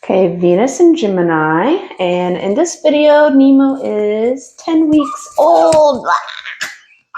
Okay, Venus and Gemini, and in this video, Nemo is 10 weeks old.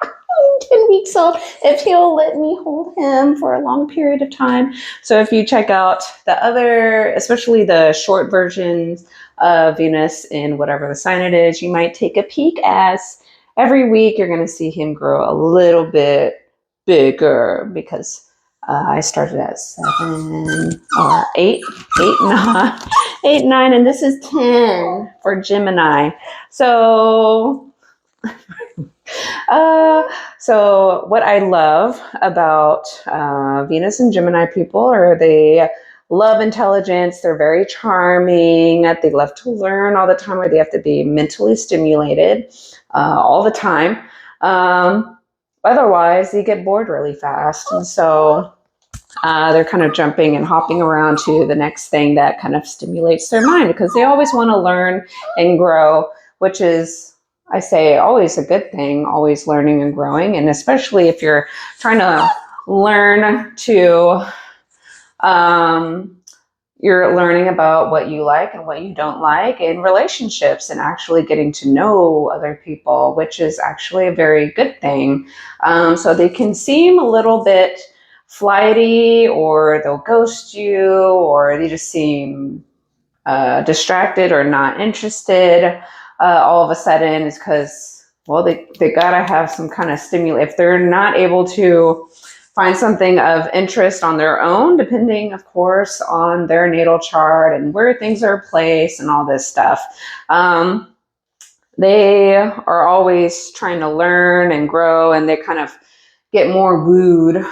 10 weeks old, if he'll let me hold him for a long period of time. So if you check out the other, especially the short versions of Venus in whatever the sign it is, you might take a peek as every week you're going to see him grow a little bit bigger because I started at 7 or 8, 9, 8, 9, and this is 10 for Gemini. So so what I love about Venus and Gemini people are they love intelligence. They're very charming. They love to learn all the time, or they have to be mentally stimulated all the time. Otherwise, they get bored really fast. And so they're kind of jumping and hopping around to the next thing that kind of stimulates their mind because they always want to learn and grow, which is, I say, always a good thing, always learning and growing. And especially if you're trying to learn to, you're learning about what you like and what you don't like in relationships and actually getting to know other people, which is actually a very good thing. So they can seem a little bit flighty, or they'll ghost you, or they just seem distracted or not interested. All of a sudden is because, well, they gotta have some kind of stimulus. If they're not able to find something of interest on their own, depending, of course, on their natal chart and where things are placed and all this stuff, they are always trying to learn and grow, and they kind of get more wooed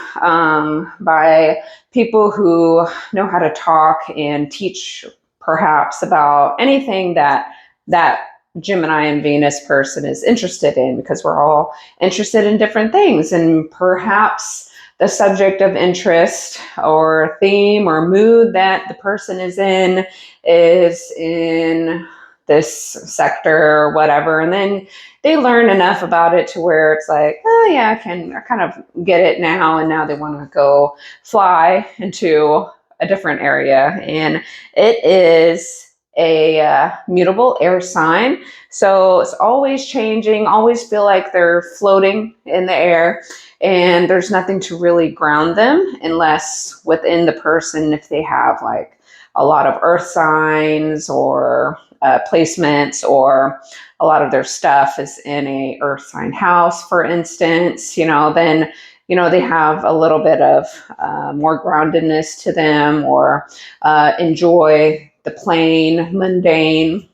by people who know how to talk and teach perhaps about anything that Gemini and Venus person is interested in, because we're all interested in different things, and perhaps the subject of interest or theme or mood that the person is in this sector or whatever, and then they learn enough about it to where it's like, oh yeah, I kind of get it now, and now they want to go fly into a different area. And it is a mutable air sign, so it's always changing, always feel like they're floating in the air, and there's nothing to really ground them unless within the person, if they have like a lot of earth signs or placements, or a lot of their stuff is in a earth sign house, for instance, then they have a little bit of more groundedness to them, or enjoy the plain, mundane.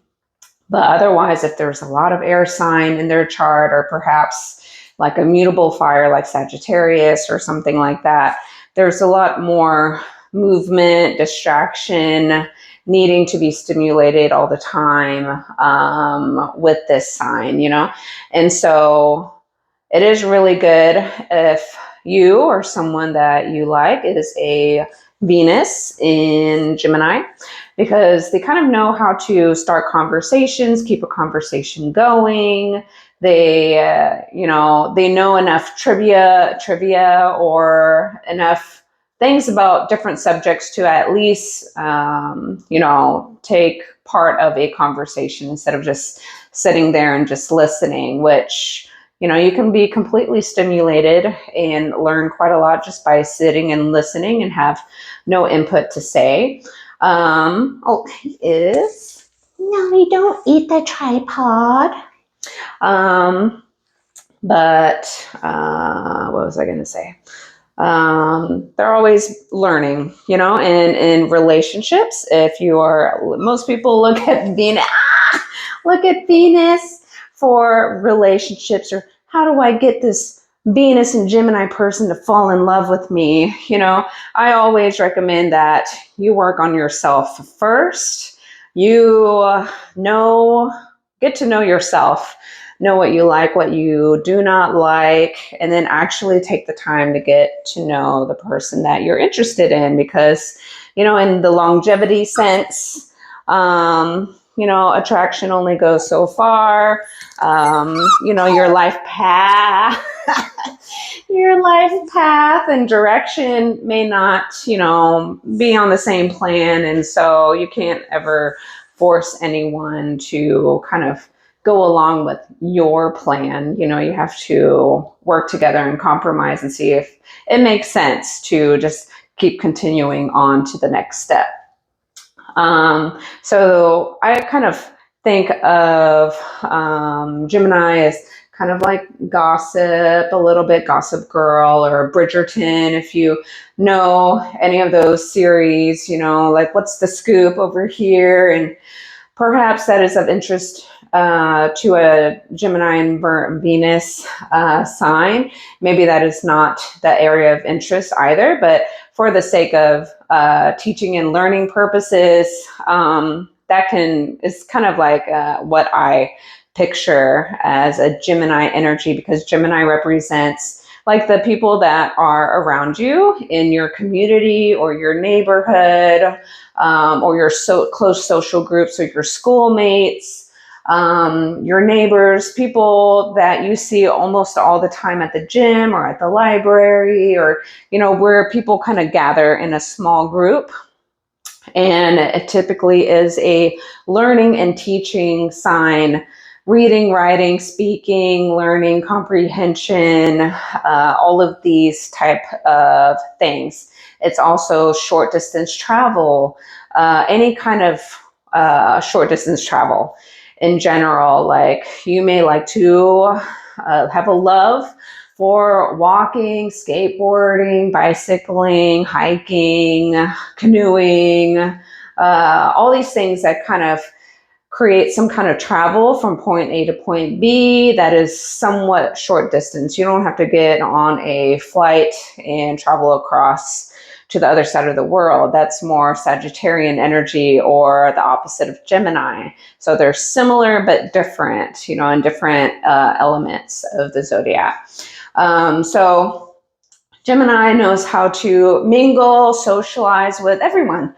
But otherwise, if there's a lot of air sign in their chart, or perhaps like a mutable fire like Sagittarius or something like that, there's a lot more movement, distraction, needing to be stimulated all the time with this sign, And so it is really good if you or someone that you like is a Venus in Gemini, because they kind of know how to start conversations, keep a conversation going. They, they know enough trivia or enough things about different subjects to at least, take part of a conversation instead of just sitting there and just listening, which, you can be completely stimulated and learn quite a lot just by sitting and listening and have no input to say. He is. No, you don't eat the tripod. But what was I going to say? They're always learning, and in relationships, most people look at Venus for relationships, or how do I get this Venus and Gemini person to fall in love with me? I always recommend that you work on yourself first. You get to know yourself, know what you like, what you do not like, and then actually take the time to get to know the person that you're interested in, because, in the longevity sense, attraction only goes so far. Your life path your life path and direction may not, be on the same plan. And so you can't ever force anyone to kind of go along with your plan. You have to work together and compromise and see if it makes sense to just keep continuing on to the next step. So I kind of think of Gemini as kind of like gossip, a little bit Gossip Girl or Bridgerton. If you know any of those series, like what's the scoop over here? And perhaps that is of interest to a Gemini and Venus sign. Maybe that is not the area of interest either, but for the sake of teaching and learning purposes, is kind of like what I picture as a Gemini energy, because Gemini represents like the people that are around you in your community or your neighborhood, or your close social groups, or your schoolmates, your neighbors, people that you see almost all the time at the gym or at the library, or, where people kind of gather in a small group. And it typically is a learning and teaching sign. Reading, writing, speaking, learning, comprehension, all of these type of things. It's also short distance travel, any kind of short distance travel in general. Like you may like to have a love for walking, skateboarding, bicycling, hiking, canoeing, all these things that kind of create some kind of travel from point A to point B that is somewhat short distance. You don't have to get on a flight and travel across to the other side of the world. That's more Sagittarian energy, or the opposite of Gemini. So they're similar but different, in different elements of the zodiac. So Gemini knows how to mingle, socialize with everyone.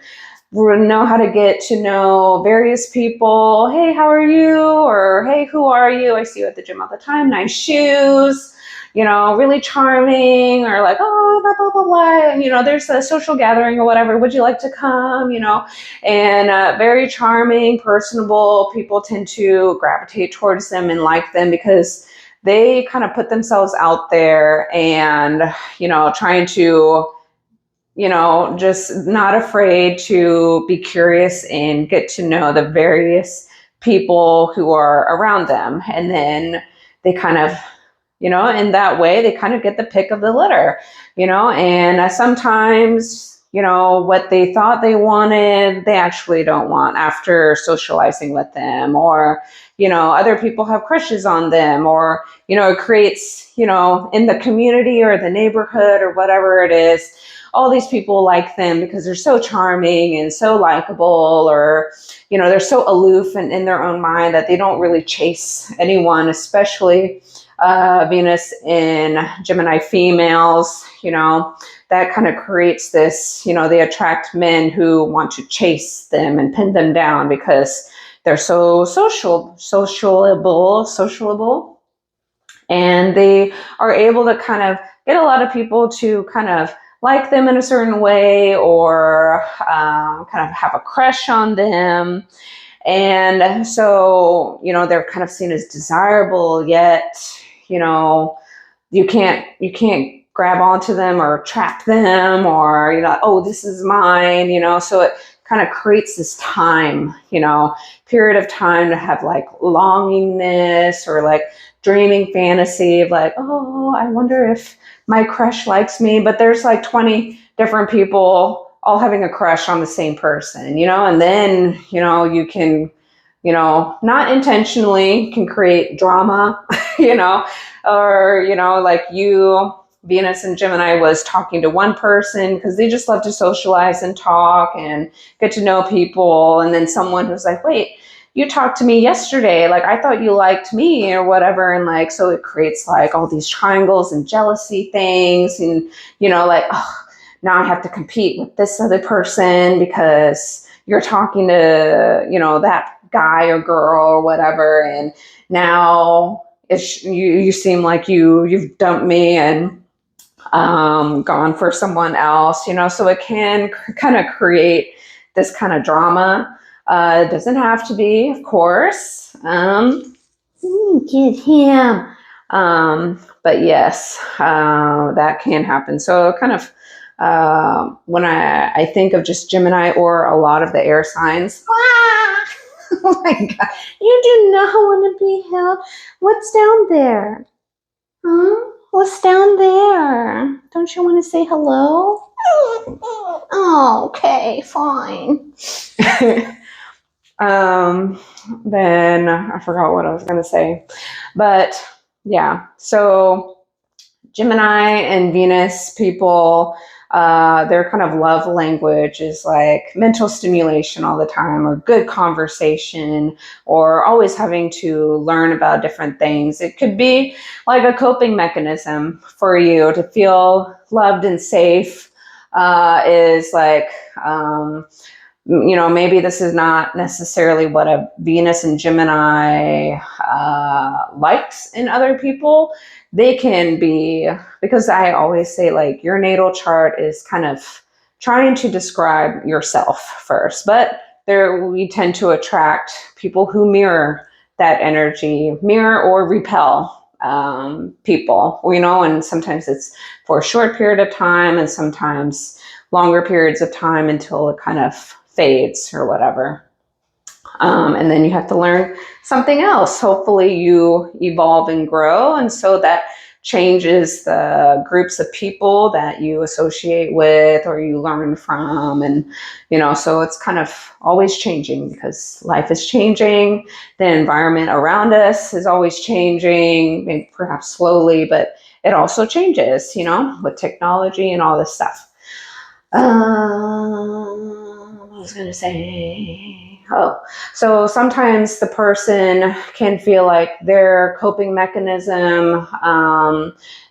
We know how to get to know various people. Hey, how are you? Or hey, who are you? I see you at the gym all the time. Nice shoes. Really charming. Or like, oh, blah, blah, blah, blah. There's a social gathering or whatever. Would you like to come? And very charming, personable. People tend to gravitate towards them and like them because they kind of put themselves out there and, trying to, just not afraid to be curious and get to know the various people who are around them. And then they kind of, in that way, they kind of get the pick of the litter, and sometimes, what they thought they wanted, they actually don't want after socializing with them, or, other people have crushes on them, or, it creates, in the community or the neighborhood or whatever it is, all these people like them because they're so charming and so likable, or, they're so aloof and in their own mind that they don't really chase anyone, especially Venus in Gemini females, that kind of creates this, they attract men who want to chase them and pin them down because they're so sociable, and they are able to kind of get a lot of people to kind of like them in a certain way, or kind of have a crush on them. And so, they're kind of seen as desirable, yet, you can't grab onto them or trap them, or, oh, this is mine, so it kind of creates this time, period of time to have like longingness, or like dreaming fantasy of like, oh, I wonder if my crush likes me. But there's like 20 different people all having a crush on the same person, and then, you can, not intentionally can create drama, or, like Venus and Gemini was talking to one person because they just love to socialize and talk and get to know people. And then someone who's like, wait, you talked to me yesterday. Like, I thought you liked me or whatever. And like, so it creates like all these triangles and jealousy things. And, like, oh, now I have to compete with this other person because you're talking to, that guy or girl or whatever. And now you seem like you've dumped me, and gone for someone else, so it can kind of create this kind of drama. It doesn't have to be, of course. Get him. But yes, that can happen. So kind of when I think of just Gemini or a lot of the air signs, oh my God, you do not want to be held. What's down there? Huh? What's down there? Don't you want to say hello? Oh, okay, fine. Then I forgot what I was going to say. But yeah, so Gemini and Venus people, their kind of love language is like mental stimulation all the time, or good conversation, or always having to learn about different things. It could be like a coping mechanism for you to feel loved and safe, is like, maybe this is not necessarily what a Venus and Gemini likes in other people. They can be, because I always say, like, your natal chart is kind of trying to describe yourself first, but we tend to attract people who mirror that energy, mirror or repel people, and sometimes it's for a short period of time and sometimes longer periods of time until it kind of fades or whatever. And then you have to learn something else. Hopefully you evolve and grow. And so that changes the groups of people that you associate with or you learn from. And, so it's kind of always changing because life is changing. The environment around us is always changing, maybe perhaps slowly, but it also changes, with technology and all this stuff. I was going to say, so sometimes the person can feel like their coping mechanism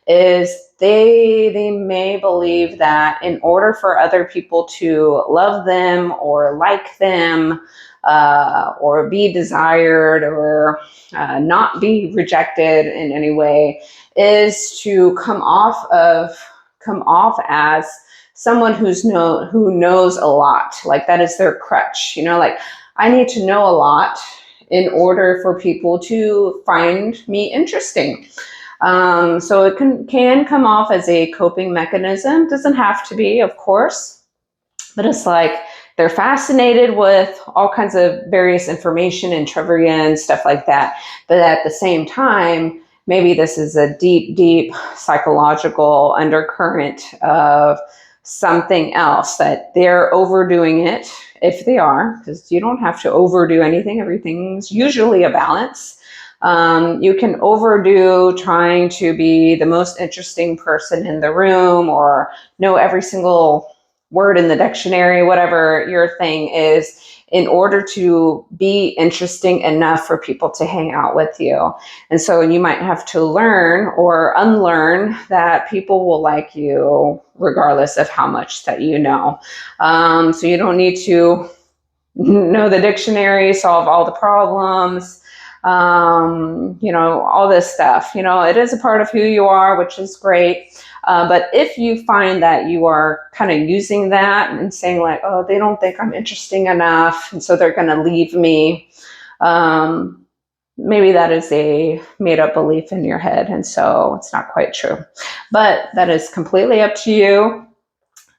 is they may believe that in order for other people to love them or like them, or be desired or not be rejected in any way, is to come off as someone who knows a lot. Like that is their crutch, like I need to know a lot in order for people to find me interesting. So it can come off as a coping mechanism. Doesn't have to be, of course, but it's like they're fascinated with all kinds of various information and trivia and stuff like that. But at the same time, maybe this is a deep, deep psychological undercurrent of something else that they're overdoing it, if they are, because you don't have to overdo anything. Everything's usually a balance. You can overdo trying to be the most interesting person in the room or know every single word in the dictionary, whatever your thing is, in order to be interesting enough for people to hang out with you. And so you might have to learn or unlearn that people will like you regardless of how much that you know. So you don't need to know the dictionary, solve all the problems, all this stuff. It is a part of who you are, which is great. But if you find that you are kind of using that and saying like, oh, they don't think I'm interesting enough, and so they're going to leave me, maybe that is a made up belief in your head. And so it's not quite true. But that is completely up to you.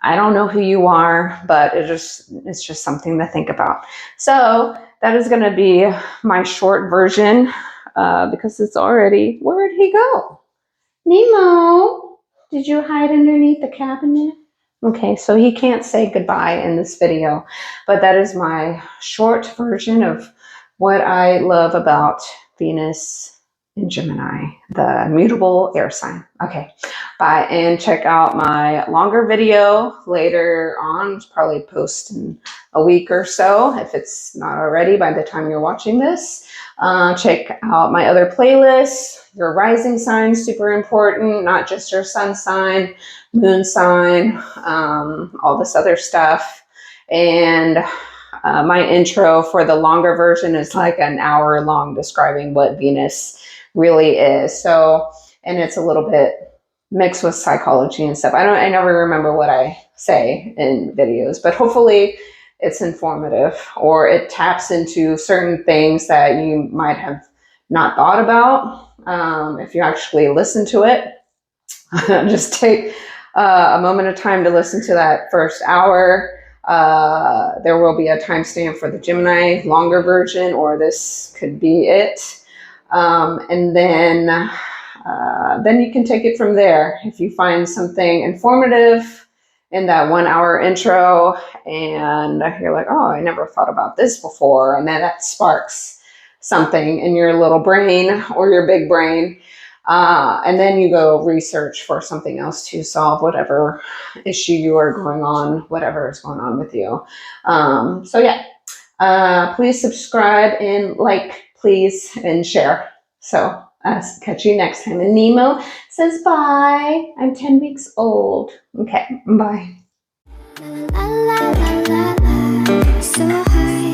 I don't know who you are, but it's just something to think about. So that is going to be my short version because it's already, where'd he go? Nemo. Did you hide underneath the cabinet? Okay, so he can't say goodbye in this video, but that is my short version of what I love about Venus in Gemini, the mutable air sign. Okay, bye, and check out my longer video later on. It's probably post in a week or so, if it's not already by the time you're watching this. Check out my other playlists. Your rising sign, super important, not just your sun sign, moon sign, all this other stuff. And my intro for the longer version is like an hour long describing what Venus really is. So, and it's a little bit mixed with psychology and stuff. I never remember what I say in videos, but hopefully it's informative or it taps into certain things that you might have not thought about. If you actually listen to it, just take a moment of time to listen to that first hour. There will be a timestamp for the Gemini longer version, or this could be it. And then you can take it from there. If you find something informative in that 1 hour intro and you're like, oh, I never thought about this before, and then that sparks something in your little brain or your big brain, and then you go research for something else to solve whatever issue you are going on, whatever is going on with you. So yeah, please subscribe and like, please, and share. So catch you next time. And Nemo says bye. I'm 10 weeks old. Okay, bye. So high.